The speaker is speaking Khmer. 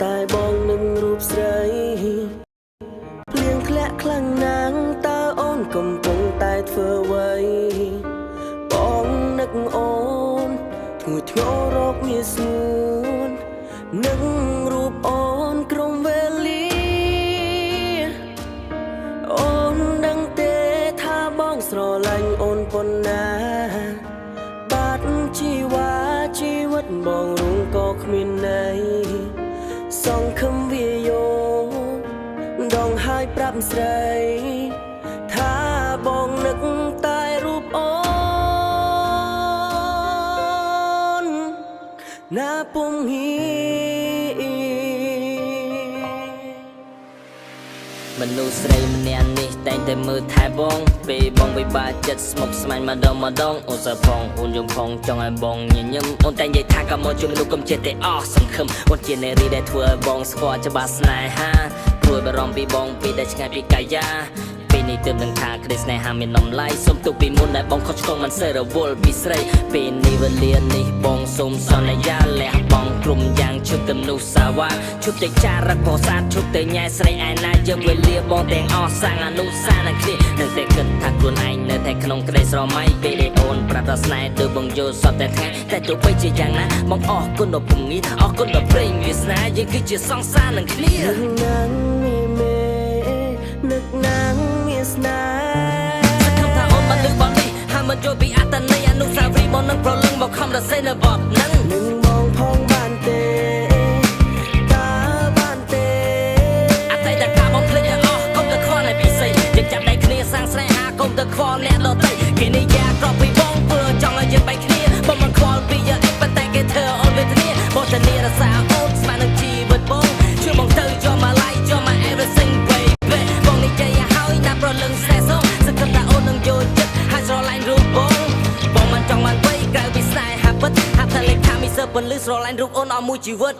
តែបងនឹងរូបស្រីភ្លៀងធ្លាក់ខ្លាំងណាស់តើអូនកំពុងតែធ្វើអ្វីបងនឹកអូនងួយធ្ងររកងាយស្ងួននឹងរូបអូនក្រុមវេលាអូនដឹងទេថាបងស្រឡាញ់អូនប៉ុណ្ណាបាត់ជីវ៉ាជីវិតបងរួងក៏គ្មានន័យសង្ឃឹមវាយោដងហើយប្រាប់ស្រីថាបងនឹកតែរូបអូនណាពុំហ៊ីមនុស្សស្រីម្នាក់នេះតែងតែមើលថែបងពេលបងវិបាកចិត្តស្មុគស្មាញម្ដងអូនសើផងអូនយំផងចង់ឲ្យបងញញឹមអូនតែនិយាយថាក៏មកជួយមនុស្សកុំចិត្តទេអស់សង្ឃឹមអូនជានារីដែលធ្វើឲ្យបងស្គាល់ច្បាស់ស្នេហាព្រួយបារម្ភពីបងពីដែលឆ្ងាយពីកាយាពេលនេះទើបដឹងថាក្តីស្នេហាមាននំឡៃសុំទុកពីមុនដែលបងខុសឆ្គងមិនសេះរវល់ពីស្រីពេលនេះវេលានេះបងសូមសន្យាលះបងក្រុមយ៉ាងឈប់ទំនុះសាវ៉ាឈប់តែចារឹកពោសាទឈប់តែញ៉ែស្រីឯណាយើងវេលាបងទាំងអស់សាំងអនុសាសន៍នឹងគ្នានៅតែគិតថាខ្លួនឯងនៅតែក្នុងក្តីស្រមៃពេលដែលអូនប្រាប់ថាស្នេហ៍ទើបបងយល់សពតែថ្ងៃតែទោះបីជាយ៉ាងណាបងអរគុណដល់ភូមិអរគុណដល់ព្រេងវាសនាយើងគឺជាសង្សារនឹងគ្នានឹកណាងមានស្នេហ៍សង្ឃឹមថាអូនបានលើកបទនេះហើយមិនចូលពីអត្តន័យអនុស្សាវរីយ៍បងនឹងប្រលឹងមកខំរសេនៅបទហ្នឹងនឹងបងផងបានទេតើបានទេអតីតកាលបងភ្លេចឲ្យអស់កុំទៅខ្វល់ឲ្យពិសេសយើងចាប់ដៃគ្នាសាងស្នេហាកុំទៅខ្វល់អ្នកដទៃគេនិយាយក្រប់ពីបងព្រោះចង់ឲ្យយើងបែកគ្នាបងមិនខ្វល់ពីយើងអីប៉ុន្តែគេធ្វើអូនវេទនាបងធានារក្សាអូនស្មើនឹងជីវិតបងជួយបងទៅយកមក like យកមក everythingបងនិយាយឲ្យណាប្រលឹងស្នេហ៍សង្ឃឹមថាអូននឹងយល់ចិត្តហើយស្រឡាញ់រូបបងមិនចង់បានអ្វីក្រៅពីស្នេហាពិតហាក់តែលេខថាមីសើពន្លឺស្រឡាញ់រូបអូនអស់មួយជីវិត